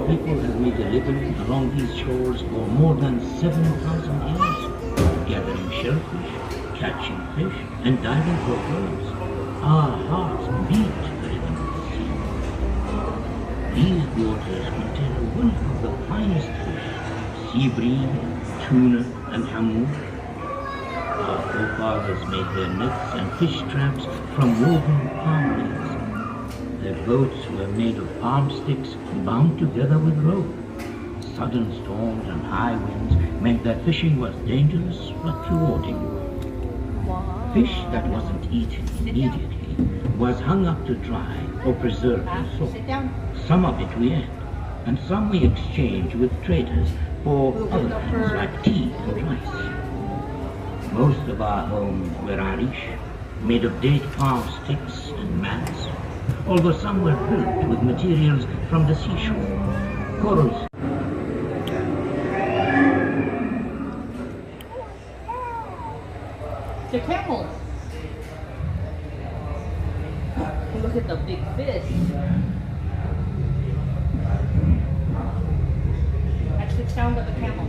Our people have made a living along these shores for more than 7,000 years, gathering shellfish, catching fish, and diving for pearls. Our hearts beat to the rhythm of the sea. These waters contain a wealth of the finest fish, sea bream, tuna, and hamoon. Our forefathers made their nets and fish traps from woven palm leaves. Their boats were made of palm sticks bound together with rope. Sudden storms and high winds meant that fishing was dangerous but rewarding. Fish that wasn't eaten immediately was hung up to dry or preserved in salt. Some of it we ate, and some we exchanged with traders for other things like tea and rice. Most of our homes were arish, made of date palm sticks and mats, although some were built with materials from the seashore. Corals. The camels. Look at the big fish. That's the sound of a camel.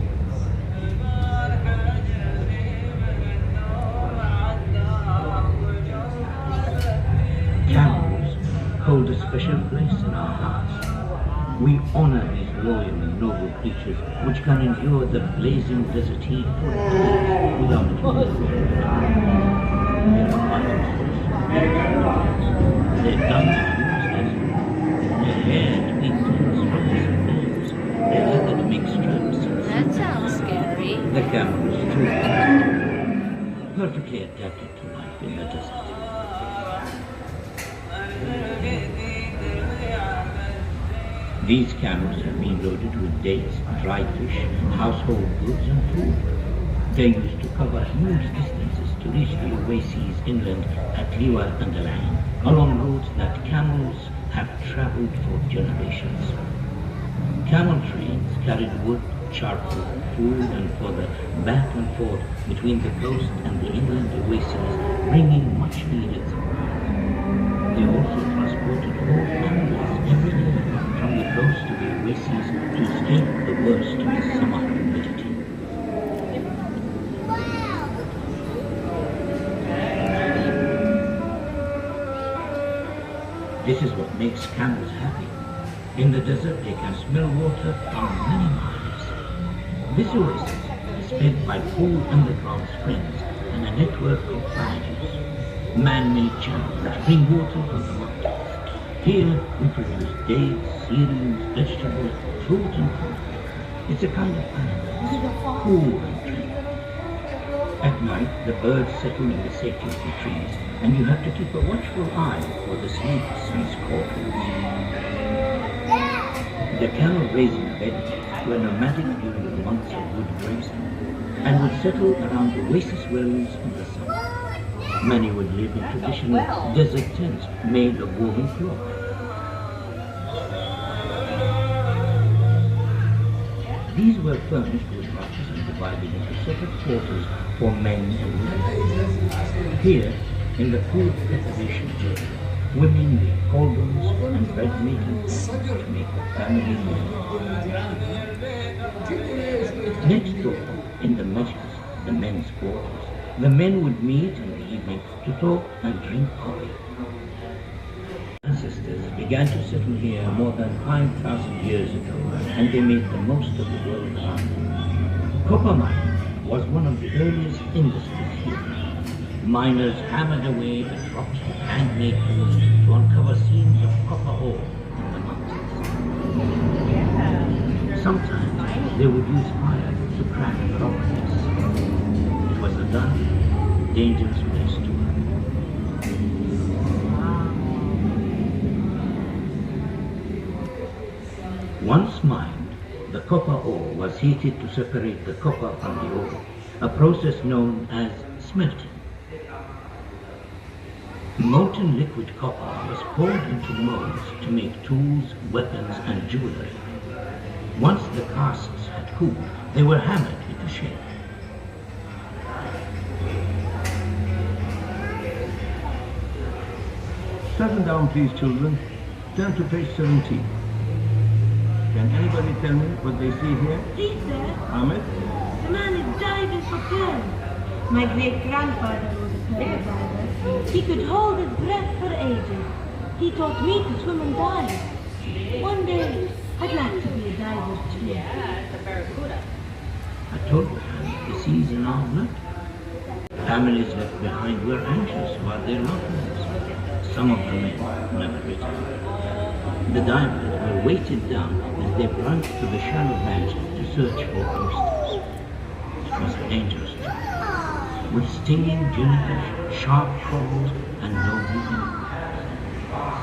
Camels hold a special place in our hearts. We honor these loyal and noble creatures which can endure the blazing desert heat for days without food. Their tongues are useless. Their hair to make clothes from their nails. Their leather to make straps. That sounds scary. The camel is too perfectly adapted to life in the desert. These camels have been loaded with dates, dried fish, household goods and food. They used to cover huge distances to reach the oases inland at Liwa and Alang, along routes that camels have traveled for generations. Camel trains carried wood, charcoal, food and fodder back and forth between the coast and the inland oases, bringing much needed supplies. They also transported whole families every day from the coast to the oases to escape the worst of the summer humidity. This is what makes camels happy. In the desert they can smell water from many miles. This oasis is fed by 4 underground springs and a network of barrages, man-made channels that bring water from the mountains. Here we produce dates, cereals, vegetables, fruit and product. It's a kind of paradise, cool and tranquil. At night the birds settle in the safety of the trees, and you have to keep a watchful eye for the snakes and scorpions. The camel raising beds were nomadic during the months of wood grazing, and would settle around oasis wells in the summer. Many would live in traditional desert tents made of woven cloth. These were furnished with hutches and divided into separate quarters for men and women. Here, in the food preparation area, women made cauldrons and bread-making pans to make the family meal. Next door, in the majlis, the men's quarters, the men would meet in the evening to talk and drink coffee. Ancestors began to settle here more than 5,000 years ago, and they made the most of the world around them. Copper mining was one of the earliest industries here. Miners hammered away at rocks with handmade tools to uncover seams of copper ore in the mountains. Sometimes they would use fire to crack the rock face. It was a dark, dangerous place to work. Once mined, the copper ore was heated to separate the copper from the ore, a process known as smelting. Molten liquid copper was poured into molds to make tools, weapons, and jewelry. Once the casts had cooled, they were hammered into shape. Settle down, please, children. Turn to page 17. Can anybody tell me what they see here? See, sir, Ahmed? the man is diving for pearls. My great-grandfather was a pearl diver. He could hold his breath for ages. He taught me to swim and dive. One day, I'd like to be a diver too. Yeah, it's a barracuda. I told you, the seas are now blood. Families left behind were anxious about their loved ones. Some of the men never returned. The divers were weighted down as they plunged to the shallow banks to search for oysters. It was a dangerous job, with stinging jellyfish, sharp shoals, and no moving.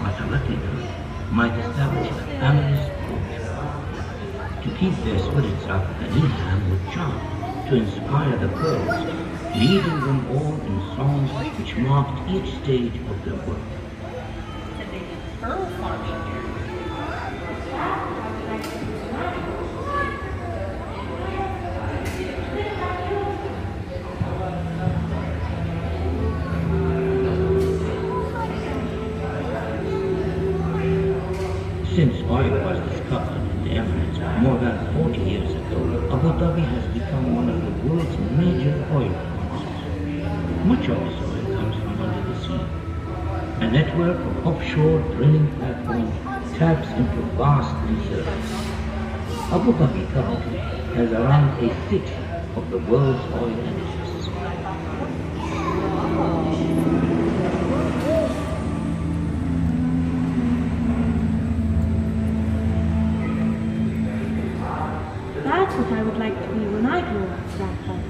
But a lucky girl might establish a family's fortune. To keep their spirits up, an ilham would chant to inspire the pearls, leading them all in songs which marked each stage of their work. Said they did pearl farming here. Since oil was discovered in the Emirates more than 40 years ago, Abu Dhabi has become one of the world's major oil producers. Much of this oil comes from under the sea. A network of offshore drilling platforms taps into vast reserves. Abu Dhabi currently has around a sixth of the world's oil interests. That's what I would like to be when I grow up, Grandfather.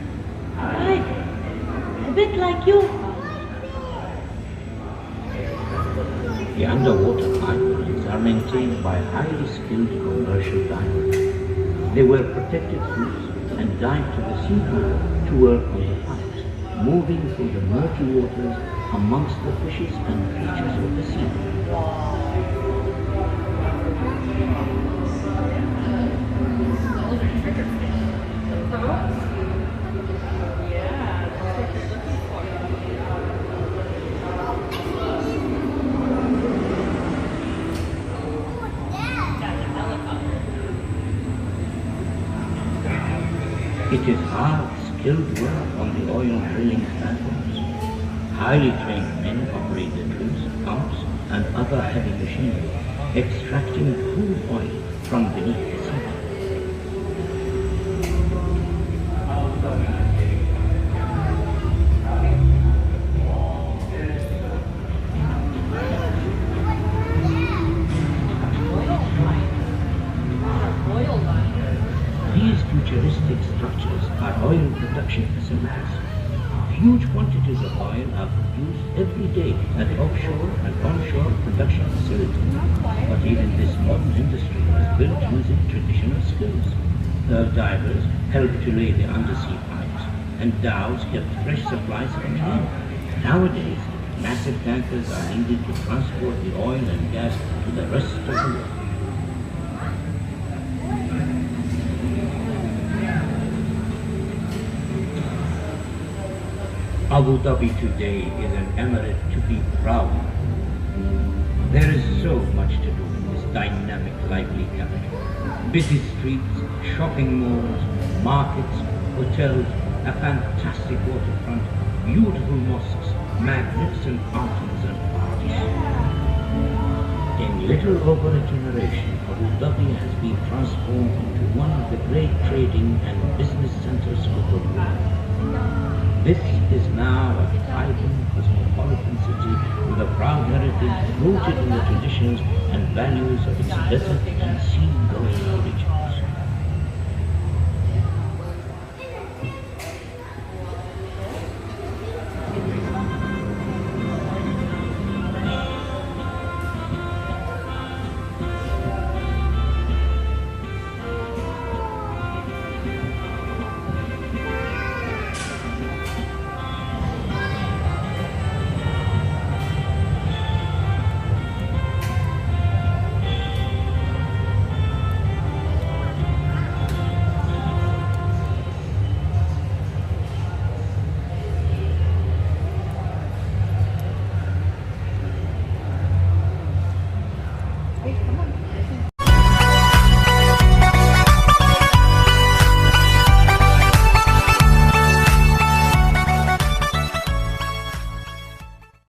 A bit like your father. The underwater pipelines are maintained by highly skilled commercial divers. They wear protected suits and dive to the seafloor to work on the pipes, moving through the murky waters amongst the fishes and creatures of the sea. The pearls? Yeah, that's what you're looking for. That's a helicopter. It is hard, skilled work on the oil drilling platforms. Highly trained men operate the drills, pumps, and other heavy machinery, extracting crude oil from beneath the sea. Oil line. These futuristic structures are oil production facilities. Huge quantities of oil are produced every day at offshore and onshore production facilities. But even this modern industry was built using traditional skills. Pearl divers helped to lay the undersea pipes, and dhows kept fresh supplies coming in. Nowadays, massive tankers are needed to transport the oil and gas to the rest of the world. Abu Dhabi today is an emirate to be proud of. There is so much to do in this dynamic, lively capital. Busy streets, shopping malls, markets, hotels, a fantastic waterfront, beautiful mosques, magnificent fountains and parks. In little over a generation, Abu Dhabi has been transformed into one of the great trading and business centers of the world. This is now a vibrant cosmopolitan city with a proud heritage rooted in the traditions and values of its desert and sea